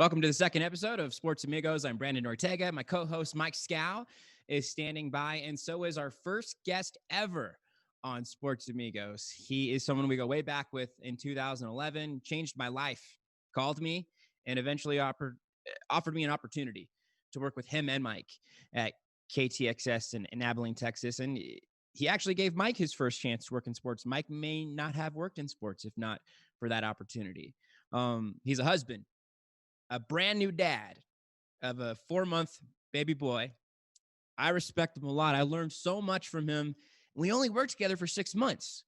Welcome to the second episode of Sports Amigos. I'm Brandon Ortega. My co-host Mike Scow is standing by, and so is our first guest ever on Sports Amigos. He is someone we go way back with in 2011, changed my life, called me, and eventually offered me an opportunity to work with him and Mike at KTXS in Abilene, Texas. And he actually gave Mike his first chance to work in sports. Mike may not have worked in sports if not for that opportunity. He's a husband, a brand new dad of a 4-month baby boy. I respect him a lot. I learned so much from him. We only worked together for 6 months,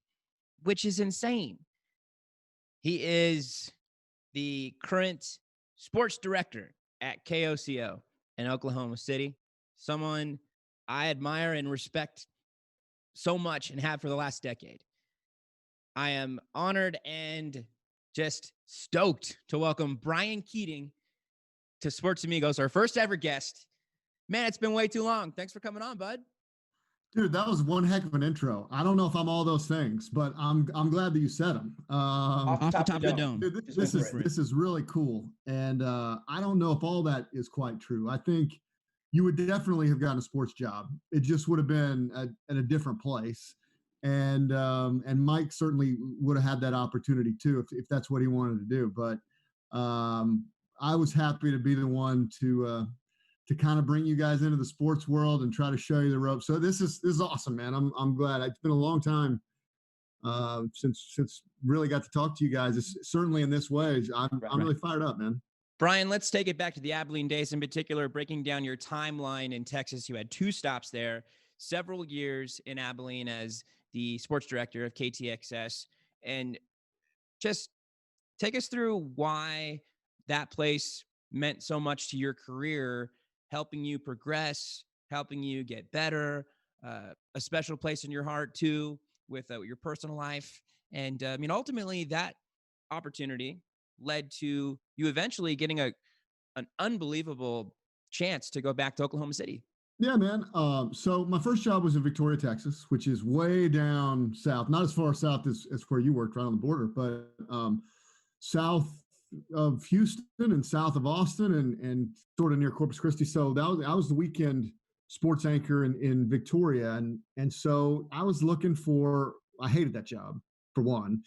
which is insane. He is the current sports director at KOCO in Oklahoma City, someone I admire and respect so much and have for the last decade. I am honored and just stoked to welcome Bryan Keating to Sports Amigos, our first ever guest. Man, it's been way too long. Thanks for coming on, bud. Dude, that was one heck of an intro. I don't know if I'm all those things, but I'm glad that you said them. Off the top of the dome. Dude, this is really cool, and I don't know if all that is quite true. I think you would definitely have gotten a sports job. It just would have been at a different place. And Mike certainly would have had that opportunity too, if that's what he wanted to do. But I was happy to be the one to kind of bring you guys into the sports world and try to show you the ropes. So this is awesome, man. I'm glad. It's been a long time since really got to talk to you guys. It's certainly in this way. I'm really fired up, man. Bryan, let's take it back to the Abilene days, in particular, breaking down your timeline in Texas. You had 2 stops there, several years in Abilene as the sports director of KTXS, and just take us through why that place meant so much to your career, helping you progress, helping you get better, a special place in your heart too with your personal life. And ultimately that opportunity led to you eventually getting an unbelievable chance to go back to Oklahoma City. Yeah, man. So my first job was in Victoria, Texas, which is way down south, not as far south as where you worked, right on the border, but south of Houston and south of Austin and sort of near Corpus Christi. So I was the weekend sports anchor in Victoria. And so I was looking I hated that job for one.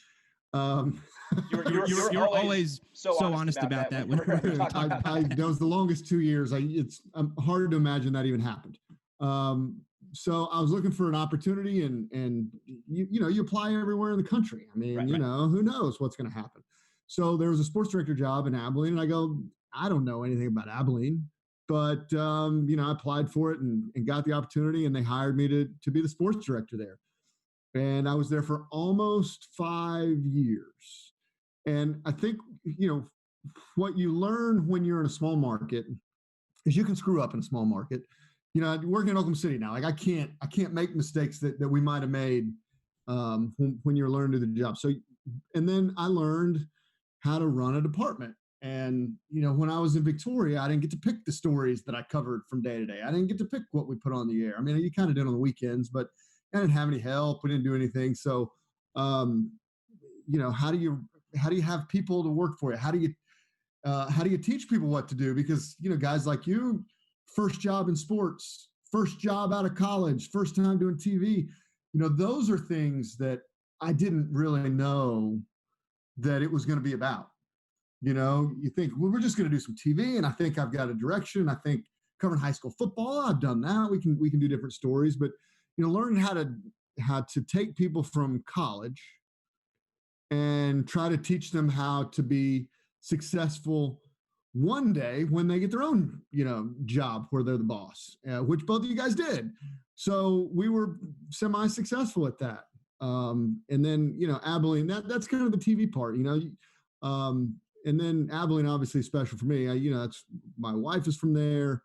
You're always so honest about that. That was the longest 2 years. It's hard to imagine that even happened. So I was looking for an opportunity, and you apply everywhere in the country. I mean, who knows what's going to happen. So there was a sports director job in Abilene, and I go, I don't know anything about Abilene, but I applied for it and got the opportunity, and they hired me to be the sports director there. And I was there for almost 5 years. And I think, what you learn when you're in a small market is you can screw up in a small market. Working in Oklahoma City now, like I can't make mistakes that we might have made when you're learning to do the job. So, and then I learned how to run a department. And, when I was in Victoria, I didn't get to pick the stories that I covered from day to day. I didn't get to pick what we put on the air. I mean, you kind of did on the weekends, but I didn't have any help. We didn't do anything. So, how do you have people to work for you? How do you teach people what to do? Because, guys like you, first job in sports, first job out of college, first time doing TV, those are things that I didn't really know that it was going to be about. You think, well, we're just going to do some TV, and I think I've got a direction. I think covering high school football, I've done that. We can do different stories, but learning how to take people from college and try to teach them how to be successful one day when they get their own, job where they're the boss, which both of you guys did. So we were semi-successful at that. And then, Abilene, that's kind of the TV part, and then Abilene, obviously special for me. That's my wife is from there.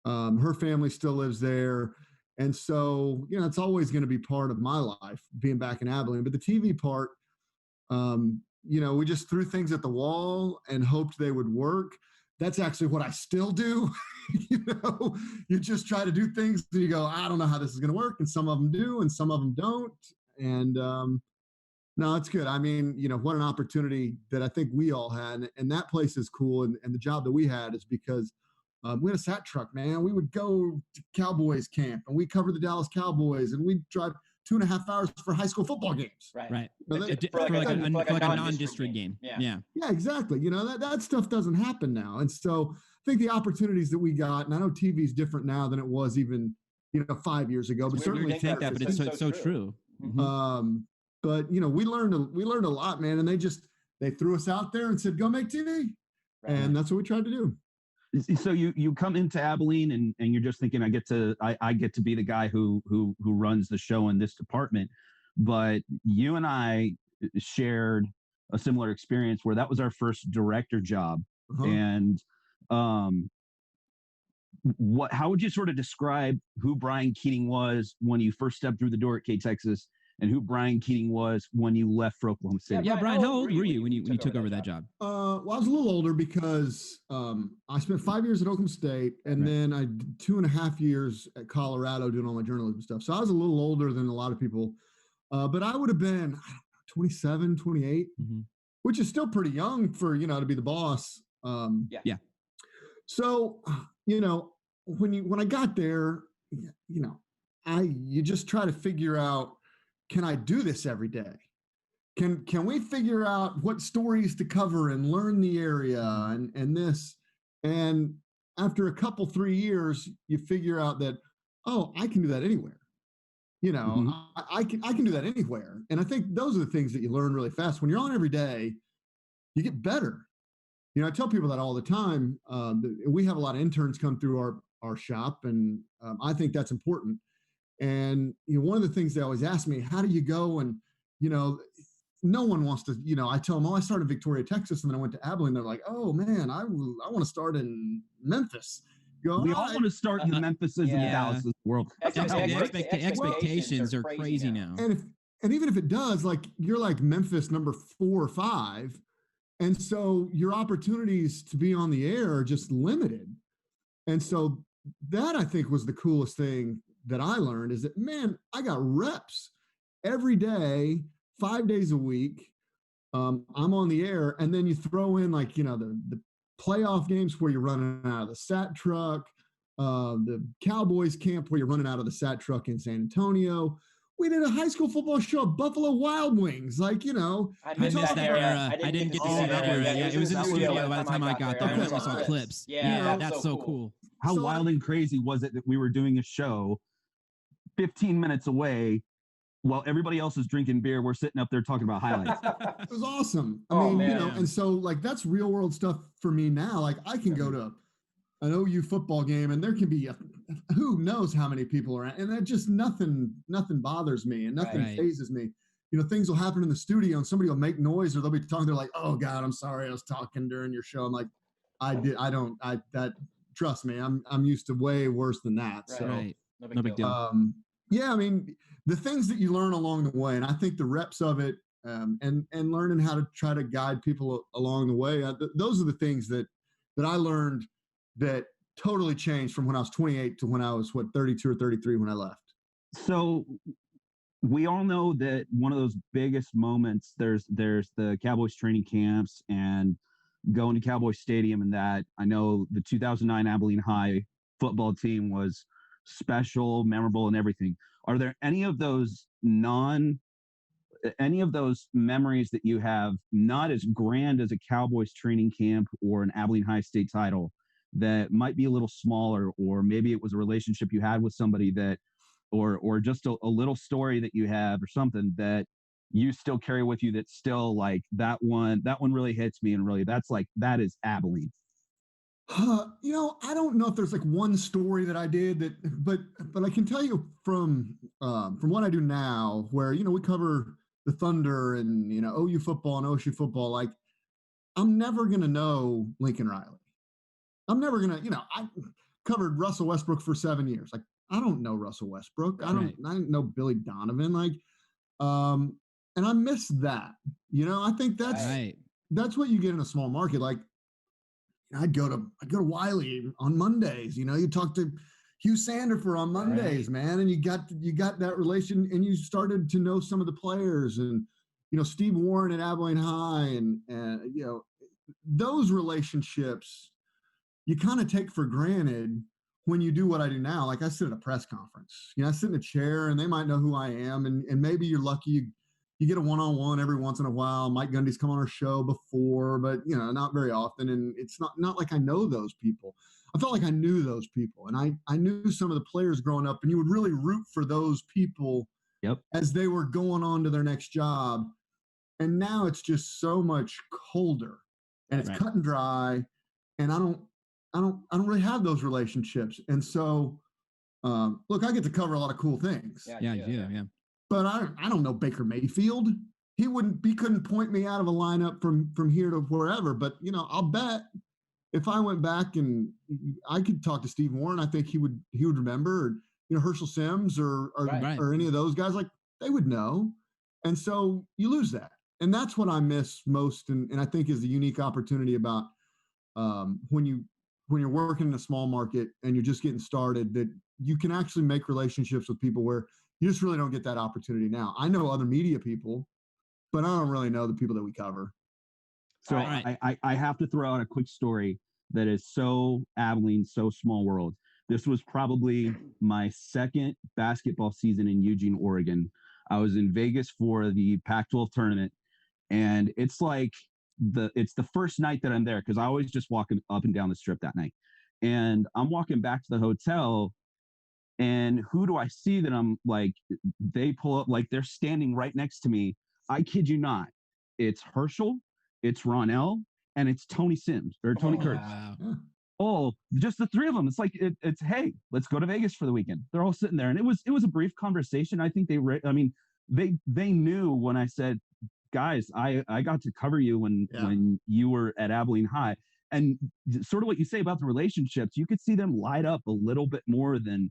Her family still lives there. And so, it's always going to be part of my life being back in Abilene. But the TV part, we just threw things at the wall and hoped they would work. That's actually what I still do. You just try to do things and you go, I don't know how this is going to work. And some of them do, and some of them don't. And No, it's good. I mean, what an opportunity that I think we all had. And that place is cool. And the job that we had is because we had a sat truck, man. We would go to Cowboys camp and we covered the Dallas Cowboys and we'd drive 2.5 hours for high school football games. Right. You know, For like a non-district game. Yeah, exactly. That stuff doesn't happen now. And so I think the opportunities that we got, and I know TV is different now than it was even, 5 years ago, but certainly think that, but it's so true. Mm-hmm. But we learned a lot, man. And they threw us out there and said, go make TV. Right. And that's what we tried to do. So you come into Abilene and you're just thinking, I get to be the guy who runs the show in this department. But you and I shared a similar experience where that was our first director job. Uh-huh. And how would you sort of describe who Bryan Keating was when you first stepped through the door at K-Texas, and who Bryan Keating was when you left for Oklahoma City? Yeah, Bryan, how old were you when you took over that job? Well, I was a little older because I spent 5 years at Oklahoma State, and then I did 2.5 years at Colorado doing all my journalism stuff. So I was a little older than a lot of people, but I would have been 27, 28, which is still pretty young for, to be the boss. Yeah. So, when I got there, you just try to figure out, can I do this every day? Can we figure out what stories to cover and learn the area and this? And after a couple, 3 years, you figure out that, I can do that anywhere. I can do that anywhere. And I think those are the things that you learn really fast. When you're on every day, you get better. I tell people that all the time. We have a lot of interns come through our shop, and I think that's important. And one of the things they always ask me, how do you go? And no one wants to. I tell them, I started in Victoria, Texas, and then I went to Abilene. They're like, oh man, I want to start in Memphis. We all want to start in the Memphises and the Dallases world. The expectations are crazy now. And even if it does, like you're like Memphis number 4 or 5. And so your opportunities to be on the air are just limited. And so that, I think, was the coolest thing that I learned, is that, man, I got reps every day, 5 days a week. I'm on the air. And then you throw in the playoff games where you're running out of the sat truck, the Cowboys camp where you're running out of the sat truck in San Antonio. We did a high school football show at Buffalo Wild Wings. I missed that era. I didn't get to see that era. It was in the studio by the time I got there. I saw clips. Yeah, that's so cool. How wild and crazy was it that we were doing a show 15 minutes away while everybody else is drinking beer? We're sitting up there talking about highlights. It was awesome. I mean, and so that's real world stuff for me now. Like I can go to an OU football game and there can be who knows how many people are, and that just nothing bothers me and nothing phases me. Things will happen in the studio and somebody will make noise or they'll be talking. They're like, "Oh God, I'm sorry, I was talking during your show." I'm like, trust me, I'm used to way worse than that. So no big deal. I mean, the things that you learn along the way, and I think the reps of it, and learning how to try to guide people along the way, those are the things that I learned that totally changed from when I was 28 to when I was 32 or 33 when I left. So we all know that one of those biggest moments, there's the Cowboys training camps and going to Cowboy Stadium, and that I know the 2009 Abilene High football team was special, memorable, and everything. Are there any of those memories that you have not as grand as a Cowboys training camp or an Abilene High state title that might be a little smaller, or maybe it was a relationship you had with somebody that, or just a little story that you have or something that you still carry with you that's still like that one really hits me, and really that is Abilene? I don't know if there's like one story that I did but I can tell you from what I do now, where, we cover the Thunder and, OU football and OSU football. Like, I'm never going to know Lincoln Riley. I'm never going to, I covered Russell Westbrook for 7 years. Like, I don't know Russell Westbrook. I don't know Billy Donovan. Like, and I miss that, I think that's what you get in a small market. Like, I'd go to Wiley on Mondays. You talk to Hugh Sandifer on Mondays, man, and you got that relation, and you started to know some of the players, and Steve Warren at Abilene High, and those relationships you kind of take for granted when you do what I do now. Like I sit at a press conference, I sit in a chair and they might know who I am. And maybe you're lucky you get a one-on-one every once in a while. Mike Gundy's come on our show before, but not very often. And it's not like I know those people. I felt like I knew those people, and I knew some of the players growing up, and you would really root for those people as they were going on to their next job. And now it's just so much colder, and it's cut and dry, and I don't really have those relationships. And so, look, I get to cover a lot of cool things. Yeah. But I don't know Baker Mayfield. He couldn't point me out of a lineup from here to wherever. But I'll bet if I went back and I could talk to Steve Warren, I think he would remember, or, Herschel Sims or any of those guys, like they would know. And so you lose that. And that's what I miss most. And I think is the unique opportunity about when you're working in a small market and you're just getting started, that you can actually make relationships with people where you just really don't get that opportunity now. I know other media people, but I don't really know the people that we cover. So I have to throw out a quick story that is so Abilene, so small world. This was probably my second basketball season in Eugene, Oregon. I was in Vegas for the Pac-12 tournament, and it's like it's the first night that I'm there because I always just walk up and down the strip that night. And I'm walking back to the hotel, and who do I see that I'm like, they pull up, like they're standing right next to me. I kid you not. It's Herschel, it's Ronell, and it's Tony Sims or Tony Kurtz. Wow. Oh, just the three of them. It's like, it's, hey, let's go to Vegas for the weekend. They're all sitting there. And it was a brief conversation. I think they knew when I said, guys, I got to cover you when you were at Abilene High. And sort of what you say about the relationships, you could see them light up a little bit more than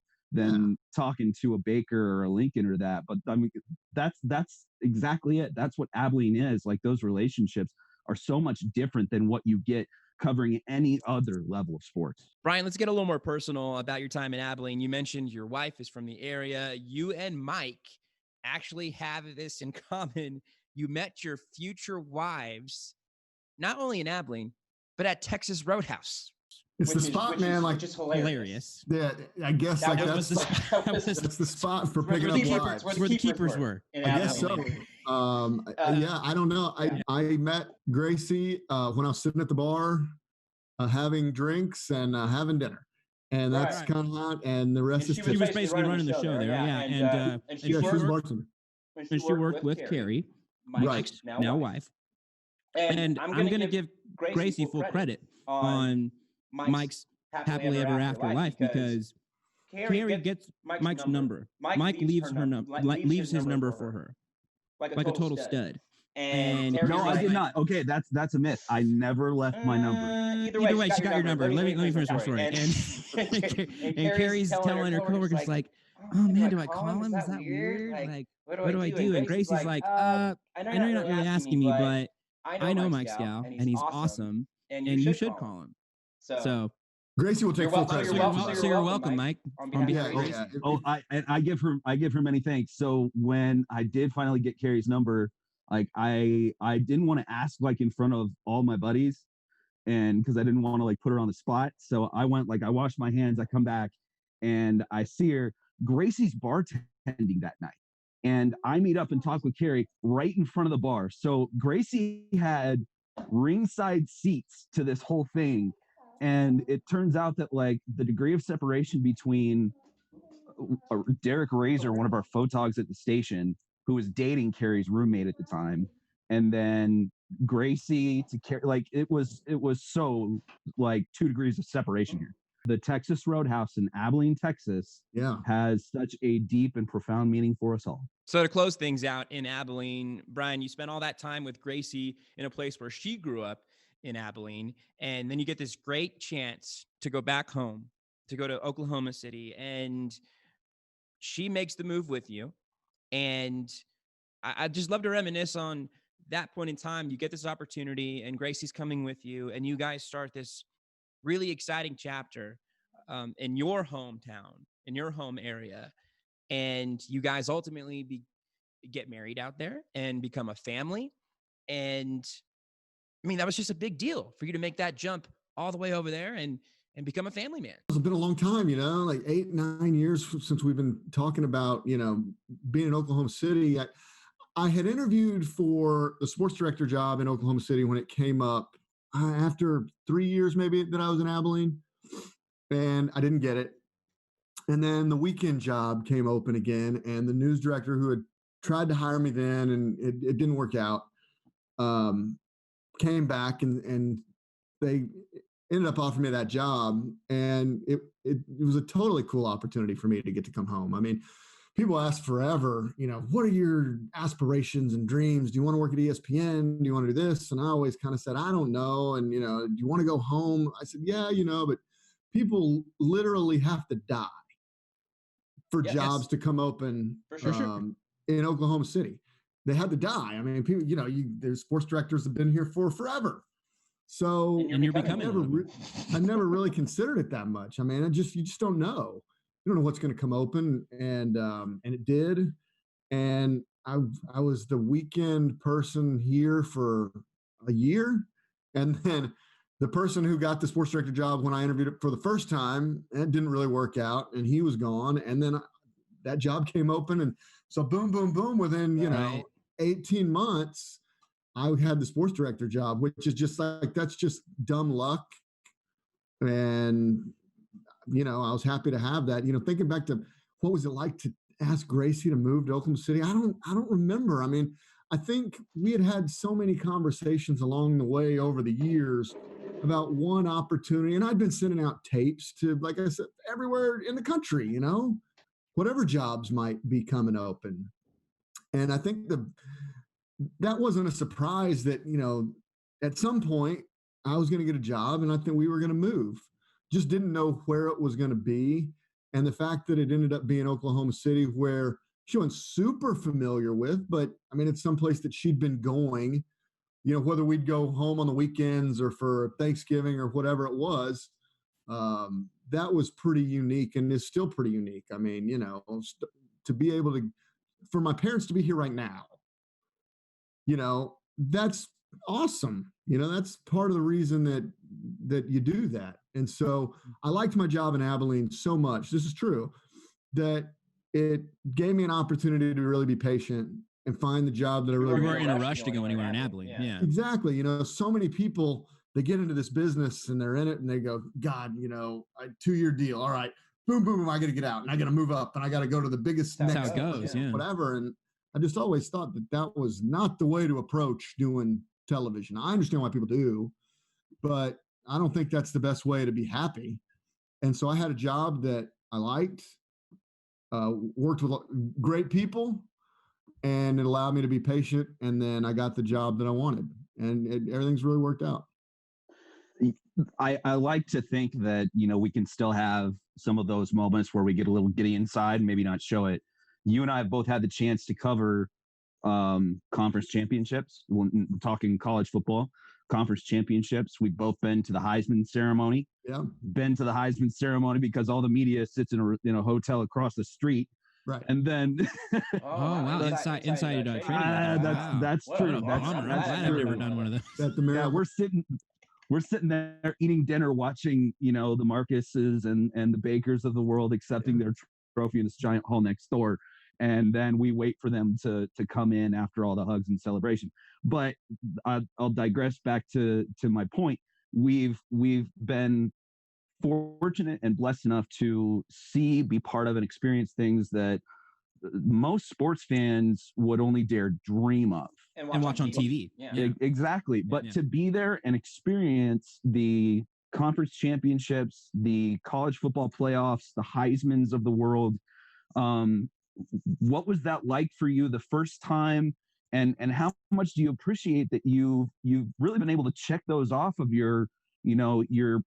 talking to a Baker or a Lincoln or that. But I mean, that's exactly it. That's what Abilene is. Like, those relationships are so much different than what you get covering any other level of sports. Bryan, let's get a little more personal about your time in Abilene. You mentioned your wife is from the area. You and Mike actually have this in common. You met your future wives, not only in Abilene, but at Texas Roadhouse. It's the spot, man. Like, just hilarious. Yeah, I guess that's the spot for picking up wives. Where the keepers were. I guess so. I don't know. I met Gracie when I was sitting at the bar, having drinks and having dinner, and that's kind of hot. And the rest is she was basically running the show there. And she was a bartender. And she worked with Carrie, Mike's now wife. And I'm going to give Gracie full credit on Mike's happily ever after life, because Carrie gets Mike's number. Mike leaves his number for her, like a total stud. And no, I did not. Okay, that's a myth. I never left my number. Either way, she got your number. Let me finish my story. And Carrie's telling her coworkers, like, oh man, do I call him? Is that weird? Like, what do I do? And Gracie's like, I know you're not really asking me, but I know Mike Scal, and he's awesome, and you should call him. So Gracie will take full credit. So you're welcome, Mike. On behalf of Gracie. Oh, I give her many thanks. So when I did finally get Carrie's number, like I didn't want to ask like in front of all my buddies, and because I didn't want to like put her on the spot. So I went, like, I washed my hands, I come back, and I see her. Gracie's bartending that night, and I meet up and talk with Carrie right in front of the bar. So Gracie had ringside seats to this whole thing. And it turns out that, like, the degree of separation between Derek Razor, one of our photogs at the station, who was dating Carrie's roommate at the time, and then Gracie to Carrie, like, it was so, like, 2 degrees of separation here. The Texas Roadhouse in Abilene, Texas, has such a deep and profound meaning for us all. So to close things out in Abilene, Bryan, you spent all that time with Gracie in a place where she grew up in Abilene, and then you get this great chance to go back home, to go to Oklahoma City, and she makes the move with you. And I'd just love to reminisce on that point in time. You get this opportunity, and Gracie's coming with you, and you guys start this really exciting chapter in your hometown, in your home area, and you guys ultimately get married out there and become a family. And I mean, that was just a big deal for you to make that jump all the way over there and become a family man. It's been a long time, like 8-9 years since we've been talking about, being in Oklahoma City. I had interviewed for the sports director job in Oklahoma City when it came up after 3 years maybe that I was in Abilene, and I didn't get it. And then the weekend job came open again, and the news director who had tried to hire me then, and it didn't work out, came back and they ended up offering me that job. And it was a totally cool opportunity for me to get to come home. I mean, people ask forever, what are your aspirations and dreams? Do you want to work at ESPN? Do you want to do this? And I always kind of said, I don't know. And, do you want to go home? I said, yeah, but people literally have to die for jobs to come open in Oklahoma City. They had to die. I mean, people, there's sports directors have been here for forever. So and you're becoming I never really considered it that much. I mean, you just don't know. You don't know what's going to come open, and it did. And I was the weekend person here for a year, and then the person who got the sports director job when I interviewed for the first time, it didn't really work out, and he was gone. And then that job came open, and so boom, boom, boom. Within 18 months, I had the sports director job, which is just that's just dumb luck. And, I was happy to have that. Thinking back to what was it like to ask Gracie to move to Oklahoma City? I don't remember. I mean, I think we had so many conversations along the way over the years about one opportunity. And I'd been sending out tapes to, like I said, everywhere in the country, whatever jobs might be coming open. And I think that wasn't a surprise that, at some point I was going to get a job, and I think we were going to move. Just didn't know where it was going to be. And the fact that it ended up being Oklahoma City, where she wasn't super familiar with, but I mean, it's someplace that she'd been going, whether we'd go home on the weekends or for Thanksgiving or whatever it was, that was pretty unique, and is still pretty unique. I mean, to be able to, for my parents to be here right now, that's awesome. That's part of the reason that you do that. And so I liked my job in Abilene so much, this is true, that it gave me an opportunity to really be patient and find the job that I really wanted. You weren't in a rush to go anywhere in Abilene. Yeah. Exactly. So many people, they get into this business and they're in it and they go, God, 2-year deal. All right, boom, boom, boom. I got to get out and I got to move up and I got to go to the biggest That's next, how it goes, whatever. And I just always thought that was not the way to approach doing television. I understand why people do, but I don't think that's the best way to be happy. And so I had a job that I liked, worked with great people, and it allowed me to be patient. And then I got the job that I wanted, and everything's really worked out. I like to think that, we can still have some of those moments where we get a little giddy inside, maybe not show it. You and I have both had the chance to cover conference championships. When talking college football, conference championships. We've both been to the Heisman ceremony. Yeah. Been to the Heisman ceremony because all the media sits in a hotel across the street. Right. And then wow. Inside training. That's true. I'm glad I've never done one of those. Yeah, we're sitting there eating dinner, watching, the Marcuses and the Bakers of the world accepting their trophy in this giant hall next door. And then we wait for them to come in after all the hugs and celebration. But I'll digress back to my point. We've been fortunate and blessed enough to be part of and experience things that most sports fans would only dare dream of. And watch on TV. Yeah. Exactly. But to be there and experience the conference championships, the college football playoffs, the Heismans of the world, what was that like for you the first time? And how much do you appreciate that you've really been able to check those off of your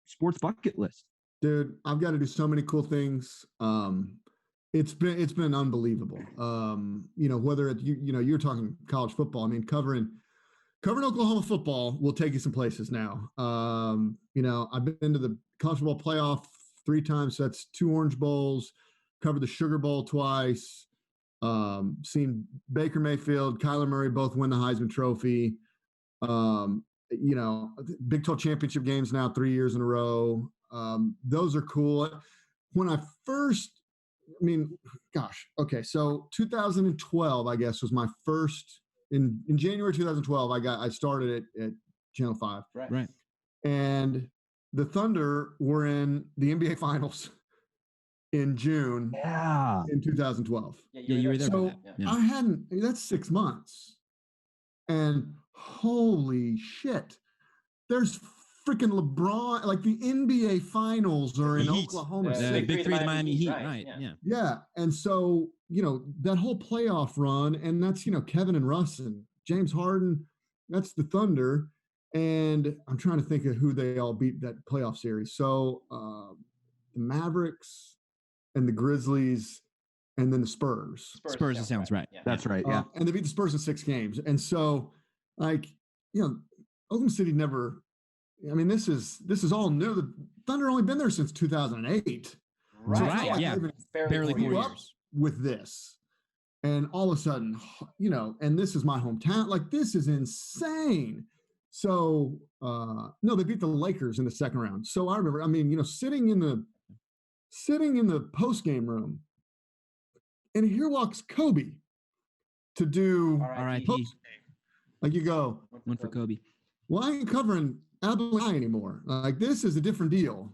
sports bucket list? Dude, I've got to do so many cool things. It's been unbelievable. Whether it's you're talking college football. I mean, covering Oklahoma football will take you some places now. I've been to the college football playoff 3 times. So that's 2 Orange Bowls. Covered the Sugar Bowl twice. Seen Baker Mayfield, Kyler Murray both win the Heisman Trophy. Big 12 championship games now 3 years in a row. Those are cool. When I first, so 2012, I guess, was my first. In January 2012, I started at Channel 5. Right. And the Thunder were in the NBA Finals in June in 2012. Yeah, you were there. So that's 6 months. And holy shit, there's freaking LeBron, like the NBA Finals are in Oklahoma City. The Big Three of the Miami Heat, right. Yeah. And so, that whole playoff run, and that's, Kevin and Russ and James Harden, that's the Thunder. And I'm trying to think of who they all beat that playoff series. So the Mavericks and the Grizzlies and then the Spurs. Spurs sounds right. Yeah. That's right, yeah. And they beat the Spurs in 6 games. And so, Oklahoma City never – this is all new. The Thunder only been there since 2008. Right, so barely 4 years. With this. And all of a sudden, and this is my hometown. Like, this is insane. So, no, they beat the Lakers in the second round. So I remember, sitting in the post-game room, and here walks Kobe to do R.I.P. Like, you go, one for Kobe. Well, I ain't covering Abilene anymore. Like, this is a different deal.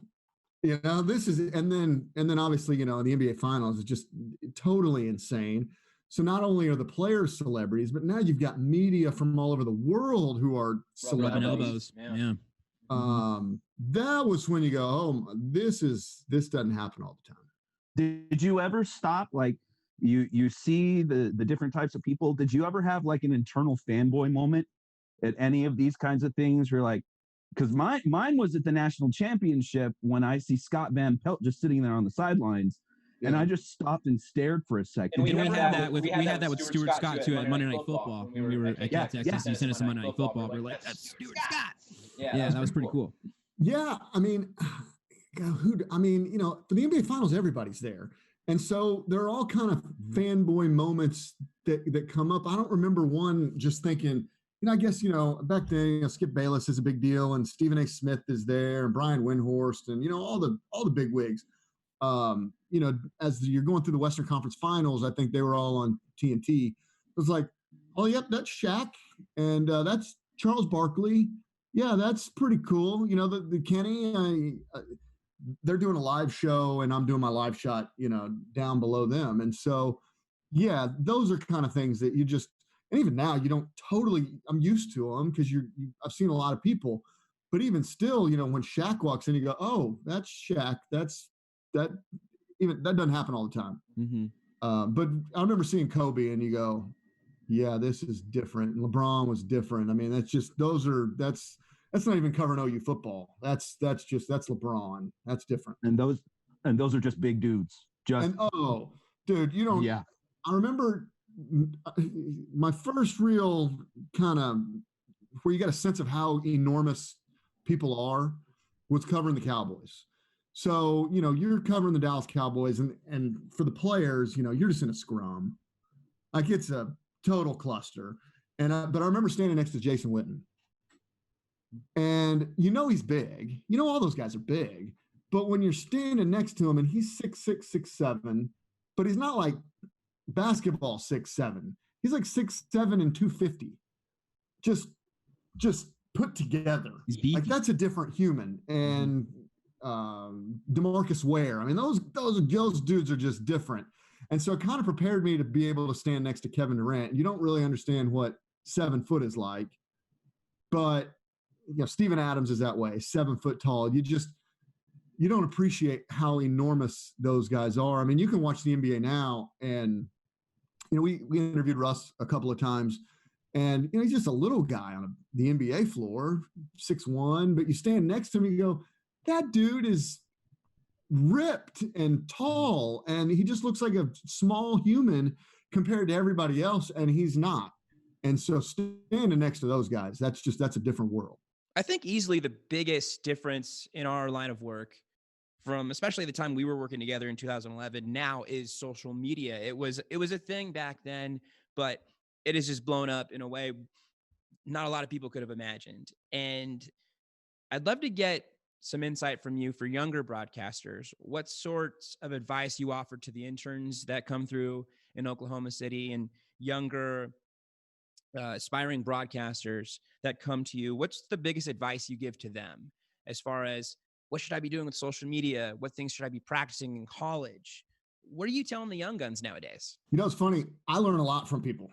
This is, and then obviously, in the NBA Finals, it's just totally insane. So not only are the players celebrities, but now you've got media from all over the world who are celebrities. Rubbing elbows. Yeah. That was when you go, oh, this doesn't happen all the time. Did you ever stop? Like, you see the different types of people. Did you ever have like an internal fanboy moment at any of these kinds of things? Where like, because mine was at the national championship when I see Scott Van Pelt just sitting there on the sidelines. Yeah. And I just stopped and stared for a second. And we had that with Stuart Scott too at Monday Night Football when we were at Texas. He sent us some Monday Night Football. We're like, that's Stuart Scott. Yeah, that was pretty cool. Yeah, for the NBA Finals, everybody's there, and so there are all kind of fanboy moments that come up. I don't remember one just thinking, I guess back then, Skip Bayless is a big deal, and Stephen A. Smith is there, and Brian Windhorst, and all the big wigs. As you're going through the Western Conference Finals, I think they were all on TNT. It was like, oh, yep, that's Shaq, and that's Charles Barkley. Yeah, that's pretty cool. The Kenny, they're doing a live show, and I'm doing my live shot, down below them. And so, yeah, those are kind of things that you just, and even now you don't totally, I'm used to them because I've seen a lot of people, but even still, when Shaq walks in, you go, oh, that's Shaq. That doesn't happen all the time. Mm-hmm. But I remember seeing Kobe, and you go, yeah, this is different. And LeBron was different. That's not even covering OU football. That's LeBron. That's different. And those are just big dudes. Dude, you don't. Yeah. I remember my first real kind of where you got a sense of how enormous people are was covering the Cowboys. So, you're covering the Dallas Cowboys, and for the players, you're just in a scrum. Like, it's a total cluster. But I remember standing next to Jason Witten. And he's big. All those guys are big. But when you're standing next to him, and he's 6'6", 6'7", but he's not like basketball 6'7". He's like 6'7" and 250. Just put together. He's beefy. Like, that's a different human. And DeMarcus Ware. Those dudes are just different. And so it kind of prepared me to be able to stand next to Kevin Durant. You don't really understand what 7 foot is like, but Steven Adams is that way, 7 foot tall. You don't appreciate how enormous those guys are. You can watch the NBA now, and we interviewed Russ a couple of times, and he's just a little guy on the NBA floor, 6'1", but you stand next to him and you go, that dude is ripped and tall, and he just looks like a small human compared to everybody else, and he's not. And so standing next to those guys, that's a different world. I think easily the biggest difference in our line of work from especially the time we were working together in 2011 now is social media. It was a thing back then, but it has just blown up in a way not a lot of people could have imagined. And I'd love to get some insight from you for younger broadcasters. What sorts of advice you offer to the interns that come through in Oklahoma City and younger aspiring broadcasters that come to you? What's the biggest advice you give to them as far as what should I be doing with social media? What things should I be practicing in college? What are you telling the young guns nowadays? You know, it's funny. I learn a lot from people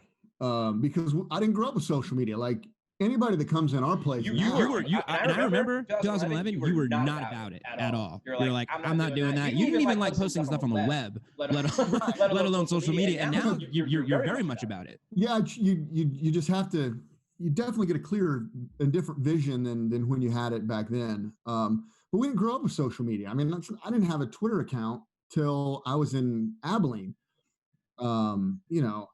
because I didn't grow up with social media. Like anybody that comes in our place, I remember 2011, you were not about it at all. You're like, I'm not doing that. You didn't even like posting stuff on the web, let alone social media. And now you're very much about it. Yeah, you just have to. You definitely get a clearer and different vision than when you had it back then. But we didn't grow up with social media. I mean, I didn't have a Twitter account till I was in Abilene. You know,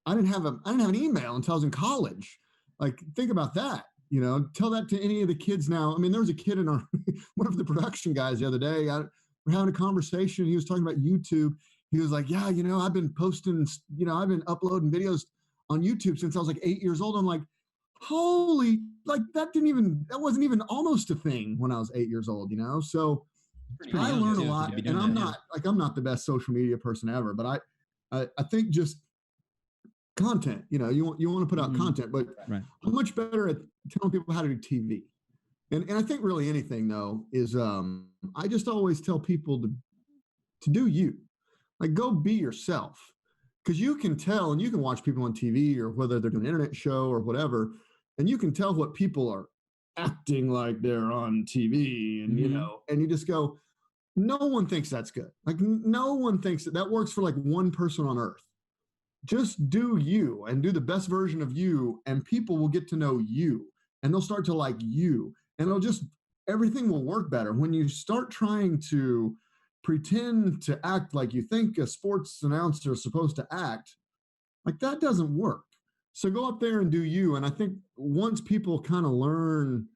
I didn't have an email until I was in college. Like, think about that. You know, tell that to any of the kids now. I mean, there was a kid in our one of the production guys the other day. We're having a conversation. He was talking about YouTube. He was like, "Yeah, you know, I've been posting. You know, I've been uploading videos on YouTube since I was like 8 years old." I'm like, holy, like that wasn't even almost a thing when I was 8 years old, you know? So I learned a lot, and I'm not the best social media person ever, but I think just content, you know, you want to put out content, but I'm much better at telling people how to do TV. And I think really anything though is, I just always tell people to do you, like go be yourself. Cause you can tell, and you can watch people on TV or whether they're doing an internet show or whatever, and you can tell what people are acting like they're on TV, and you know, and you just go, no one thinks that's good. Like no one thinks that works for like one person on earth. Just do you and do the best version of you, and people will get to know you, and they'll start to like you, and everything will work better. When you start trying to pretend to act like you think a sports announcer is supposed to act, like that doesn't work. So go up there and do you. And I think once people kind of learn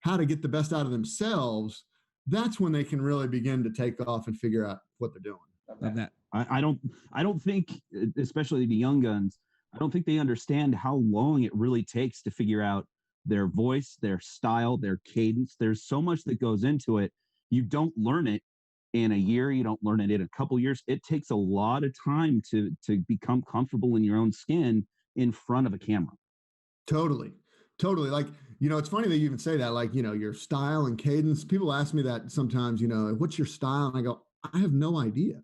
how to get the best out of themselves, that's when they can really begin to take off and figure out what they're doing. Love that. I don't think, especially the young guns, I don't think they understand how long it really takes to figure out their voice, their style, their cadence. There's so much that goes into it. You don't learn it in a year. You don't learn it in a couple years. It takes a lot of time to become comfortable in your own skin in front of a camera. Totally. Like, you know, it's funny that you even say that, like, you know, your style and cadence. People ask me that sometimes, you know, what's your style? And I go, I have no idea.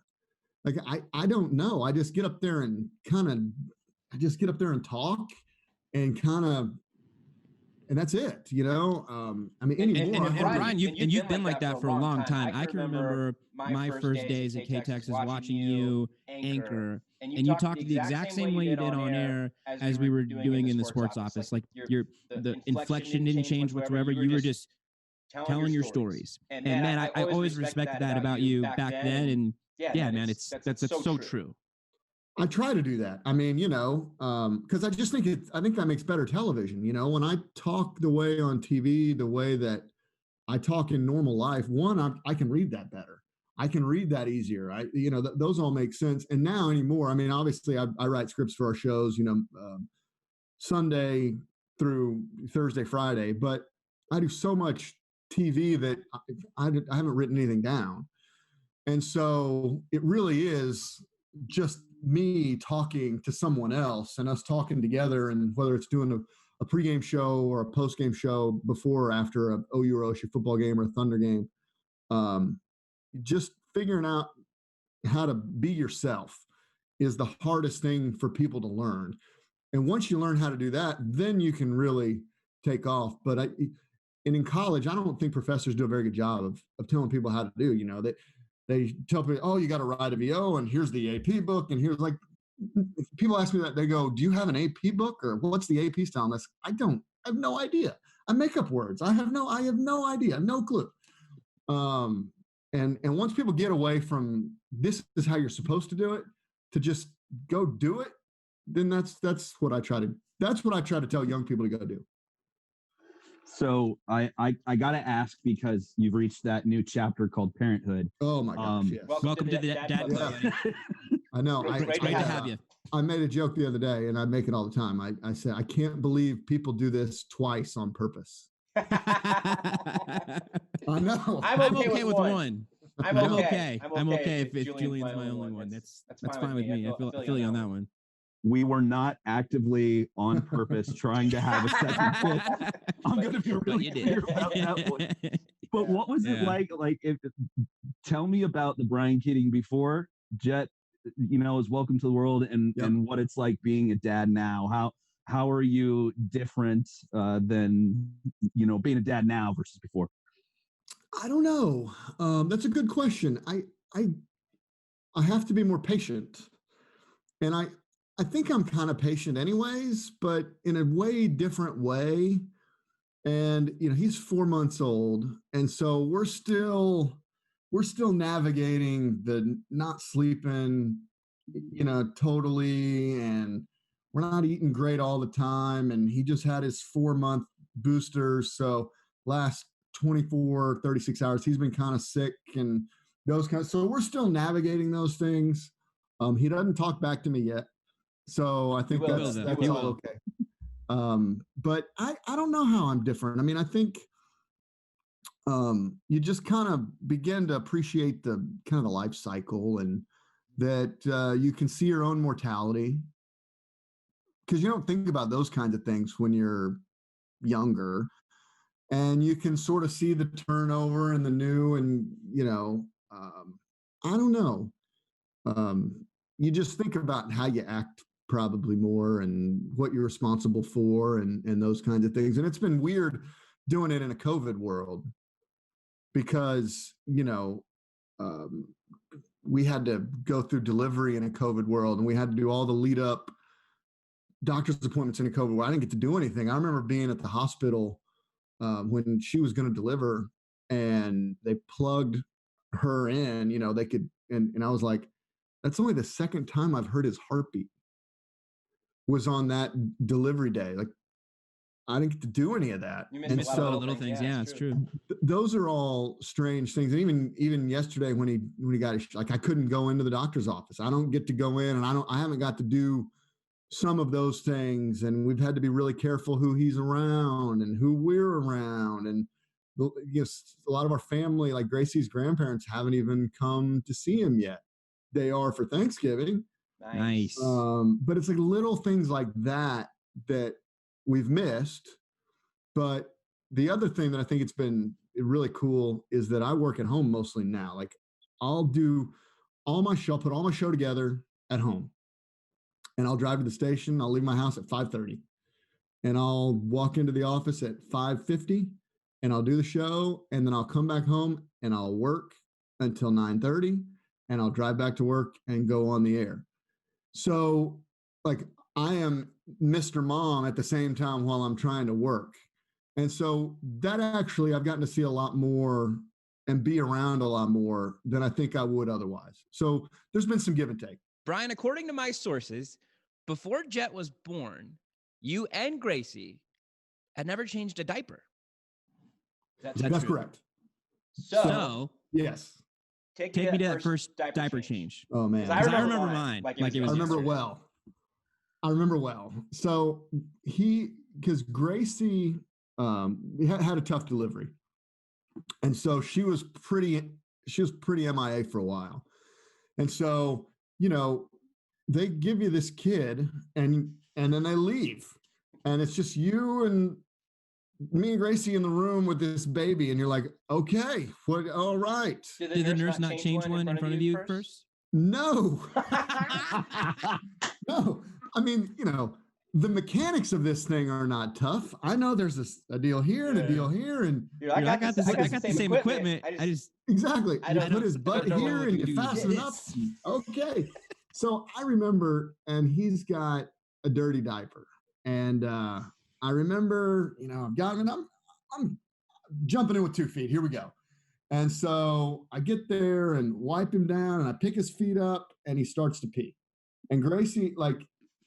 Like, I don't know. I just get up there and talk and and that's it, you know. I mean, anymore. And Bryan, you've been like that for a long time. I can remember my first days at K-Texas watching you anchor, and you talked the exact same way you did on air as we were doing in the sports office. Like the inflection didn't change whatsoever. You were just telling your stories. And man, I always respected that about you back then. And yeah, man, that's so true. I try to do that. I mean, you know, because I just think that makes better television. You know, when I talk the way on TV, the way that I talk in normal life, I can read that better. I can read that easier. Those all make sense. And now anymore, I mean, obviously I write scripts for our shows, you know, Sunday through Thursday, Friday, but I do so much TV that I haven't written anything down. And so it really is just me talking to someone else and us talking together, and whether it's doing a pregame show or a postgame show before or after a OU or OSU football game or a Thunder game, just figuring out how to be yourself is the hardest thing for people to learn. And once you learn how to do that, then you can really take off. But in college, I don't think professors do a very good job of telling people how to do, you know, that they tell people, oh, you got to write a VO, and here's the AP book, and here's, like, people ask me that, they go, do you have an AP book, or what's the AP style? And I have no idea. I make up words. I have no idea, no clue. And once people get away from this is how you're supposed to do it, to just go do it, then that's what I try to tell young people to go do. So I got to ask, because you've reached that new chapter called parenthood. Oh my gosh! Yes. Welcome to the Dad Club. I know. It's great to have you. I made a joke the other day, and I make it all the time. I said, I can't believe people do this twice on purpose. I know. I'm okay with one. I'm okay if Julian's my only one. That's fine with me. I feel you on that one. We were not actively on purpose trying to have a second kid. I'm going to be really clear about that one. But what was it like? Tell me about the Bryan Keating before Jet, is Welcome to the World, and what it's like being a dad now. How are you different than being a dad now versus before? I don't know. That's a good question. I have to be more patient, and I think I'm kind of patient anyways, but in a way different way. And he's 4 months old, and so we're still navigating the not sleeping, totally, and we're not eating great all the time. And he just had his 4-month booster, so last 24, 36 hours, he's been kind of sick and those kinds. So we're still navigating those things. He doesn't talk back to me yet, so I think that's all okay. But I don't know how I'm different. I mean, I think you just kind of begin to appreciate the kind of the life cycle, and that you can see your own mortality, because you don't think about those kinds of things when you're younger, and you can sort of see the turnover and the new, and I don't know. You just think about how you act probably more, and what you're responsible for, and those kinds of things. And it's been weird doing it in a COVID world, because we had to go through delivery in a COVID world, and we had to do all the lead up doctor's appointments in a COVID world. I didn't get to do anything. I remember being at the hospital when she was going to deliver, and they plugged her in, they could, and I was like, that's only the second time I've heard his heartbeat, was on that delivery day. Like, I didn't get to do any of that. You missed a lot of little things. Yeah, it's true. Those are all strange things. And even yesterday when he got I couldn't go into the doctor's office. I don't get to go in, and I haven't got to do some of those things. And we've had to be really careful who he's around and who we're around. And a lot of our family, like Gracie's grandparents, haven't even come to see him yet. They are for Thanksgiving. Nice. But it's like little things like that we've missed. But the other thing that I think it's been really cool is that I work at home mostly now. Like, I'll do I'll put all my show together at home, and I'll drive to the station. I'll leave my house at 5:30, and I'll walk into the office at 5:50, and I'll do the show, and then I'll come back home and I'll work until 9:30, and I'll drive back to work and go on the air. So, like, I am Mr. Mom at the same time while I'm trying to work. And so that actually, I've gotten to see a lot more and be around a lot more than I think I would otherwise. So there's been some give and take. Bryan, according to my sources, before Jet was born, you and Gracie had never changed a diaper. That's correct. So yes. Take me to that first diaper change. Oh man. I remember mine. I remember well. So because Gracie had a tough delivery. And so she was pretty MIA for a while. And so, they give you this kid and then they leave. And it's just you and me and Gracie in the room with this baby, and you're like, okay, all right. Did the nurse not change one in front of you first? No. No. I mean, the mechanics of this thing are not tough. I know there's a deal here and a deal here, and I got the same equipment. Exactly. You put his butt here and you fasten it up. Okay. So I remember, and he's got a dirty diaper, and I remember, I've gotten, I'm jumping in with 2 feet. Here we go. And so I get there and wipe him down, and I pick his feet up, and he starts to pee. And Gracie,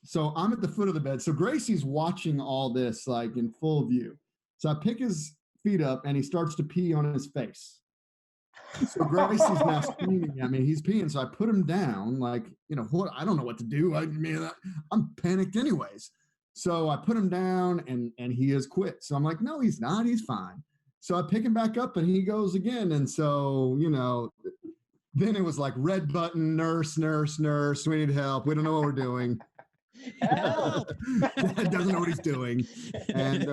so I'm at the foot of the bed. So Gracie's watching all this, in full view. So I pick his feet up, and he starts to pee on his face. So Gracie's now screaming at me. He's peeing. So I put him down, like, what? I don't know what to do. I'm panicked anyways. So I put him down, and he has quit. So I'm like, no, he's not. He's fine. So I pick him back up, and he goes again. And so, then it was like red button, nurse, we need help. We don't know what we're doing. Dad doesn't know what he's doing. And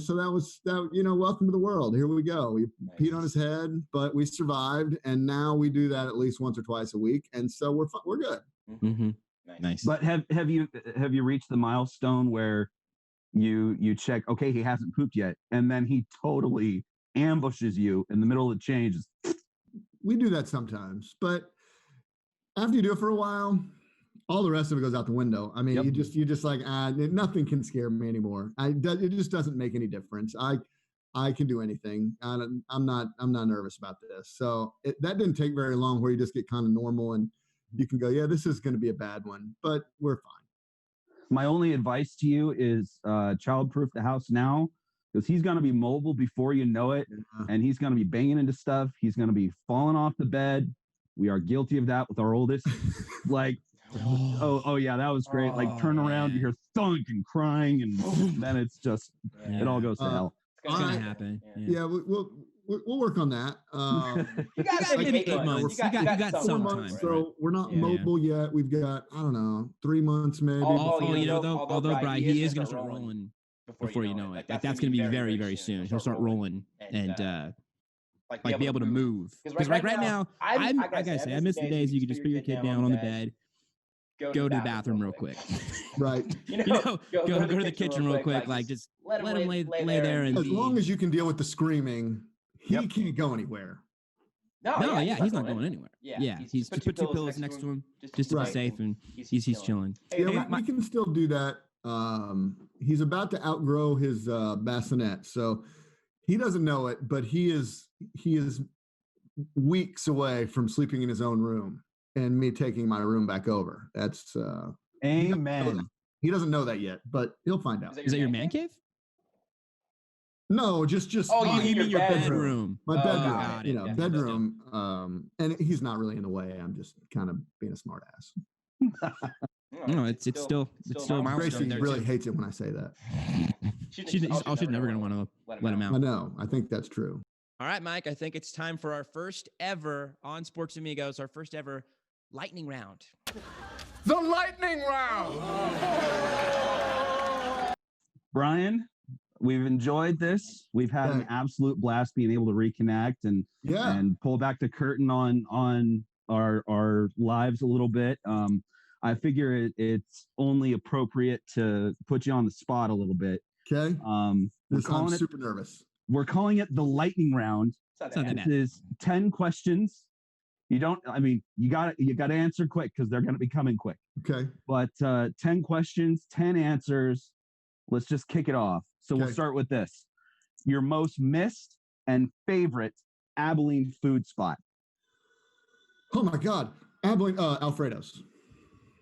so that was that, welcome to the world. Here we go. We peed on his head, but we survived. And now we do that at least once or twice a week. And so we're good. Mm-hmm. Nice. But have you reached the milestone where you check, okay, he hasn't pooped yet, and then he totally ambushes you in the middle of the change? We do that sometimes, but after you do it for a while, all the rest of it goes out the window. I mean, you just like, nothing can scare me anymore. It just doesn't make any difference. I can do anything. I'm not nervous about this. So that didn't take very long, where you just get kind of normal and you can go, yeah, this is going to be a bad one, but we're fine. My only advice to you is child-proof the house now, because he's going to be mobile before you know it, and he's going to be banging into stuff. He's going to be falling off the bed. We are guilty of that with our oldest. Like, oh yeah, that was great. Like, turn around, you hear thunk and crying, and then it's just, it all goes to hell. It's going to happen. Yeah, we'll work on that. You got maybe 8 months. You got some time. So we're not mobile yet. We've got, I don't know, 3 months maybe. Although Bryan, he is going to start rolling before you know it. Like, that's going to be very, very soon. He'll start rolling and be able to move. Because right now, I gotta say, I miss the days you could just put your kid down on the bed, go to the bathroom real quick. Right. Go to the kitchen real quick. Like, just let him lay there. And as long as you can deal with the screaming, he can't go anywhere. No, he's not going anywhere. Yeah, he's just put 2 pillows next to him just to be safe, and he's chilling. Yeah, we can still do that. He's about to outgrow his bassinet, so he doesn't know it, but he is weeks away from sleeping in his own room and me taking my room back over. That's amen. He doesn't know that yet, but he'll find out. Is that your man cave? No, just. Oh, you mean your bedroom? My bedroom, bedroom. And he's not really in the way. I'm just kind of being a smart ass. No, it's still a Gracie really hates it when I say that. She's never going to want to let him out. I know. I think that's true. All right, Mike, I think it's time for our first ever on Sports Amigos, our first ever lightning round. The lightning round! Brian, we've enjoyed this. We've had an absolute blast being able to reconnect and pull back the curtain on our lives a little bit. I figure it's only appropriate to put you on the spot a little bit. Okay. I'm super nervous. We're calling it the lightning round. This is 10 questions. You got to answer quick because they're going to be coming quick. Okay. But 10 questions, 10 answers. Let's just kick it off. So we'll start with this. Your most missed and favorite Abilene food spot. Oh my God. Abilene, Alfredo's.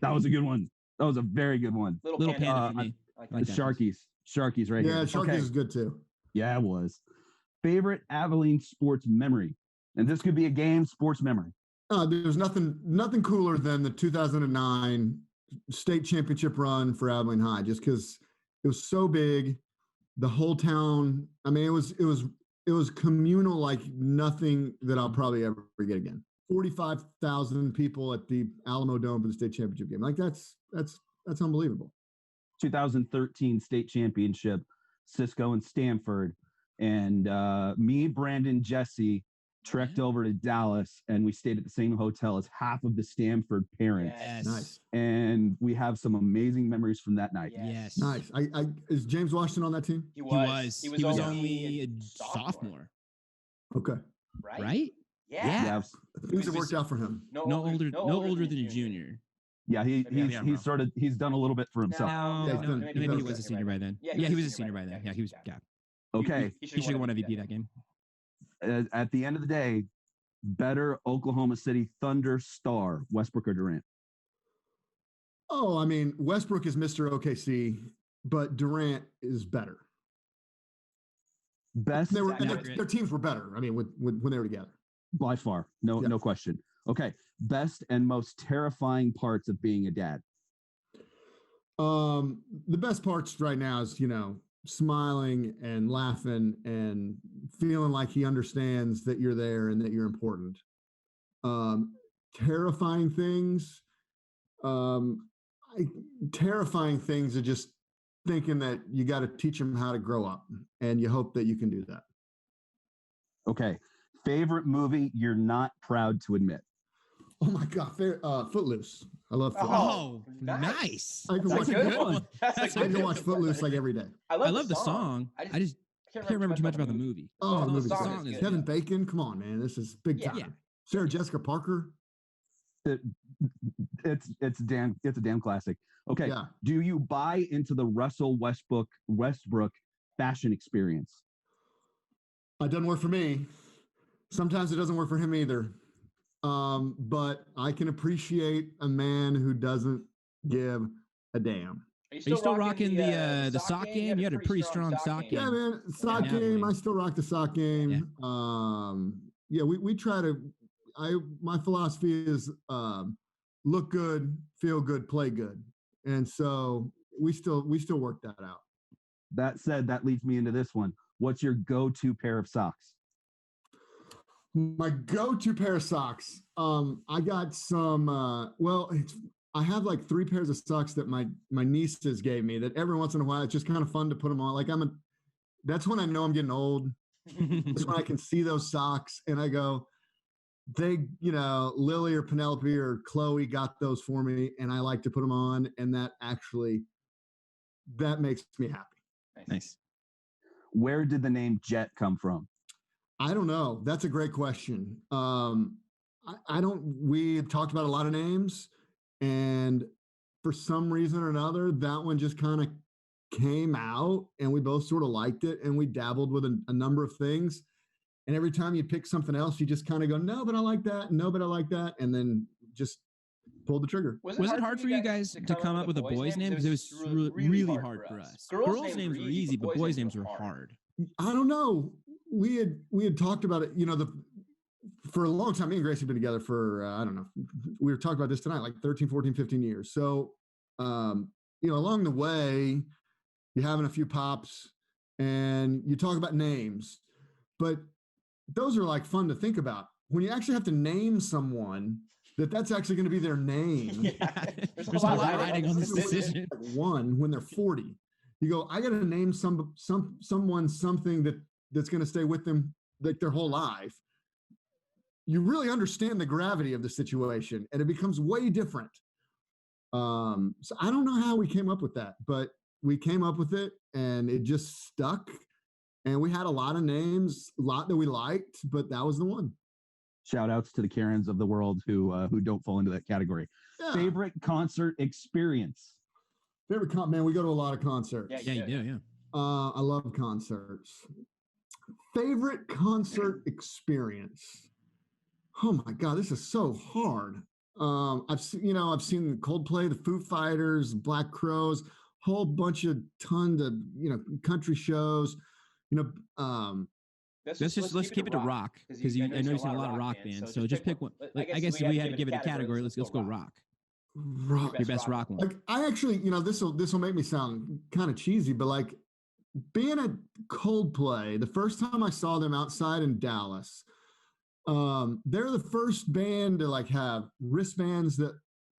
That was a good one. That was a very good one. Little panda for me. Like Sharky's right here. Yeah, Sharky's is good too. Yeah, it was. Favorite Abilene sports memory. And this could be a game, sports memory. There's nothing cooler than the 2009 state championship run for Abilene High, just because it was so big. The whole town, I mean, it was communal like nothing that I'll probably ever get again. 45,000 people at the Alamo Dome for the state championship game. Like that's unbelievable. 2013 state championship, Cisco and Stanford. And me, Brandon, Jesse trekked over to Dallas, and we stayed at the same hotel as half of the Stanford parents. Yes. Nice. And we have some amazing memories from that night. Yes. Nice. Is James Washington on that team? He was only a sophomore. Okay. Right? Yeah. Things have worked out for him. No older than a junior. Yeah, he's done a little bit for himself. Maybe he was a senior by then. Yeah, he was a senior by then. Yeah, he was. Yeah. Okay. He should have won MVP that game. At the end of the day, better Oklahoma City Thunder star, Westbrook or Durant? Oh, I mean, Westbrook is Mr. OKC, but Durant is better. Best. Their teams were better. I mean, when they were together. By far, no question. Okay, best and most terrifying parts of being a dad. The best parts right now is, smiling and laughing and feeling like he understands that you're there and that you're important. Terrifying things. Terrifying things are just thinking that you got to teach him how to grow up, and you hope that you can do that. Okay. Favorite movie you're not proud to admit? Oh my God, Footloose. I love Footloose. Oh, nice. I can watch Footloose like every day. I love the song. I just can't remember too much about the movie. Oh, the song is Kevin Bacon. Come on, man. This is big time. Yeah. Sarah Jessica Parker. It's a damn classic. Okay. Yeah. Do you buy into the Russell Westbrook fashion experience? It doesn't work for me. Sometimes it doesn't work for him either. But I can appreciate a man who doesn't give a damn. Are you still rocking the sock game? You had a pretty strong sock game. Yeah, man. Sock game. I still rock the sock game. Yeah. We try to. My philosophy is look good, feel good, play good, and so we still work that out. That said, that leads me into this one. What's your go-to pair of socks? My go-to pair of socks. I got some. I have like 3 pairs of socks that my nieces gave me. That every once in a while, it's just kind of fun to put them on. Like that's when I know I'm getting old. That's when I can see those socks and I go, Lily or Penelope or Chloe got those for me, and I like to put them on, and that makes me happy. Nice. Where did the name Jet come from? I don't know. That's a great question. We talked about a lot of names, and for some reason or another, that one just kind of came out, and we both sort of liked it, and we dabbled with a number of things. And every time you pick something else, you just kind of go, no, but I like that. No, but I like that. And then just pull the trigger. Was it hard for you guys to come up with a boy's name? Because it was really hard for us. Girls' names were easy, but boys' names were hard. I don't know. We had talked about it, for a long time. Me and Grace have been together for, I don't know. We were talking about this tonight, like 13, 14, 15 years. So, along the way, you're having a few pops and you talk about names, but those are like fun to think about. When you actually have to name someone, that's actually going to be their name. Yeah, there's a lot riding on this decision. One, when they're 40, you go, I got to name someone something that's going to stay with them like their whole life. You really understand the gravity of the situation, and it becomes way different. So I don't know how we came up with that, but we came up with it, and it just stuck. And we had a lot of names, a lot that we liked, but that was the one. Shout outs to the Karens of the world who don't fall into that category. Yeah. Favorite concert experience? Man, we go to a lot of concerts. Yeah, you do, yeah. I love concerts. Favorite concert experience? Oh my God, this is so hard. I've seen Coldplay, the Foo Fighters, Black Crowes, whole bunch of tons of country shows. Let's keep it to rock, because I know you've seen a lot of rock bands. So just pick one. I guess if we had to give it a category, let's go rock. Your best rock one. Like I actually, this will make me sound kind of cheesy, but like being at Coldplay, the first time I saw them outside in Dallas, they're the first band to like have wristbands that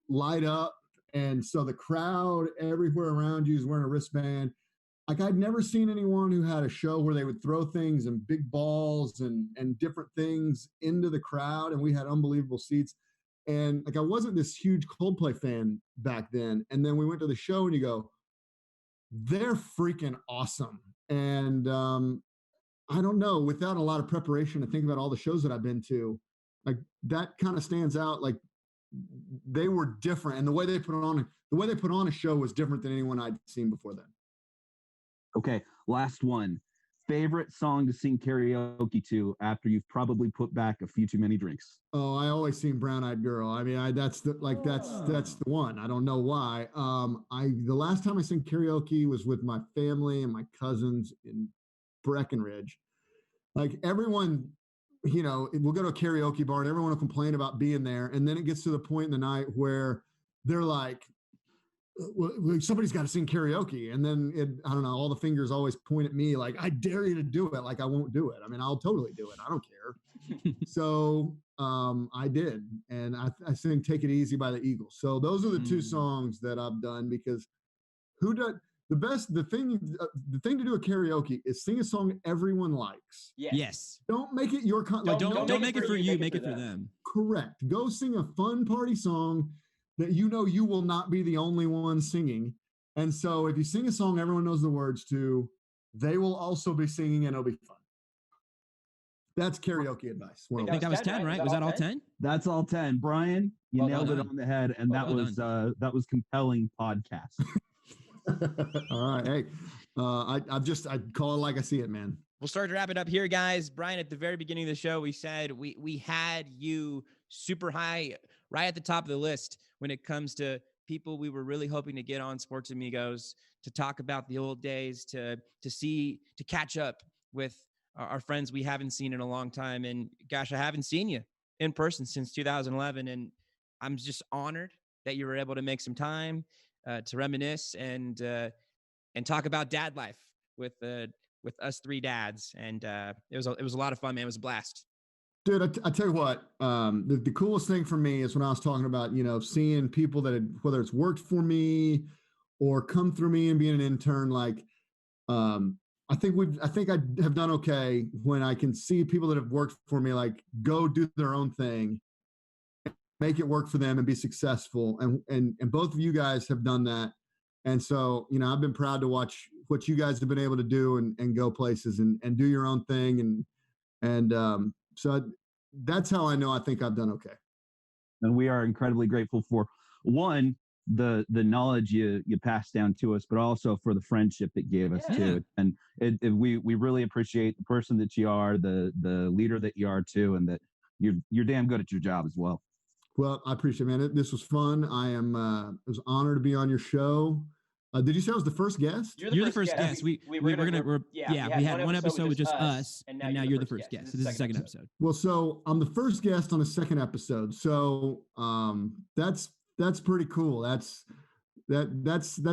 light up, and so the crowd everywhere around you is wearing a wristband. Like I'd never seen anyone who had a show where they would throw things and big balls and different things into the crowd, and we had unbelievable seats. And like I wasn't this huge Coldplay fan back then, and then we went to the show, and you go, they're freaking awesome. And I don't know, without a lot of preparation to think about all the shows that I've been to, like that kind of stands out. Like they were different, and the way they put on a show was different than anyone I'd seen before then. Okay, last one. Favorite song to sing karaoke to after you've probably put back a few too many drinks? Oh, I always sing Brown Eyed Girl. I mean, that's the one. I don't know why. The last time I sang karaoke was with my family and my cousins in Breckenridge, like everyone, we'll go to a karaoke bar and everyone will complain about being there. And then it gets to the point in the night where they're like, well, somebody's got to sing karaoke. And then I don't know, all the fingers always point at me like, I dare you to do it. Like I won't do it. I mean, I'll totally do it. I don't care. So I did. And I sing Take It Easy by the Eagles. So those are the two songs that I've done, because the thing to do at karaoke is sing a song everyone likes. Yes. Don't make it your don't make it for you, make it for them. Correct. Go sing a fun party song that you will not be the only one singing. And so if you sing a song everyone knows the words to, they will also be singing and it'll be fun. That's karaoke advice. I think that was 10, right? Was that all 10? That's all 10. Brian, you nailed it on the head, and that was compelling podcast. All right. Hey, I call it like I see it, man. We'll start to wrap it up here, guys. Brian, at the very beginning of the show, we said we had you super high, right at the top of the list when it comes to people we were really hoping to get on Sports Amigos to talk about the old days, to catch up with our friends we haven't seen in a long time. And gosh, I haven't seen you in person since 2011. And I'm just honored that you were able to make some time to reminisce and talk about dad life with us three dads. And it was a lot of fun, man. It was a blast. Dude, I tell you what, the coolest thing for me is when I was talking about, seeing people that had, whether it's worked for me or come through me and being an intern, like, I think I have done okay when I can see people that have worked for me, like, go do their own thing, make it work for them and be successful. And both of you guys have done that. And so, I've been proud to watch what you guys have been able to do and go places and do your own thing. So that's how I know I think I've done okay. And we are incredibly grateful for, one, the knowledge you passed down to us, but also for the friendship that gave us too. And we really appreciate the person that you are, the leader that you are too, and that you're damn good at your job as well. Well, I appreciate it, man. This was fun. I was honored to be on your show. Did you say I was the first guest? You're the first guest. We had one episode with just us, and now you're the first guest. So this is the second episode. Well, so I'm the first guest on the second episode. So that's pretty cool. That's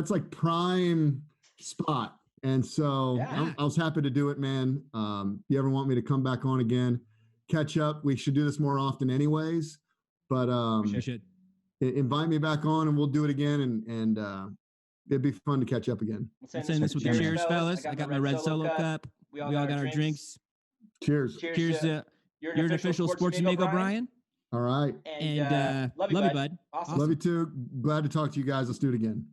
like prime spot. And so I was happy to do it, man. If you ever want me to come back on again, catch up, we should do this more often anyways. But we should invite me back on and we'll do it again. And it'd be fun to catch up again. Let's end this with the cheers, fellas. I got my red Solo cup. We all got our drinks. Cheers. Cheers. You're an official Sports Amigo, Brian. All right. And love you, bud. Awesome. Love you too. Glad to talk to you guys. Let's do it again.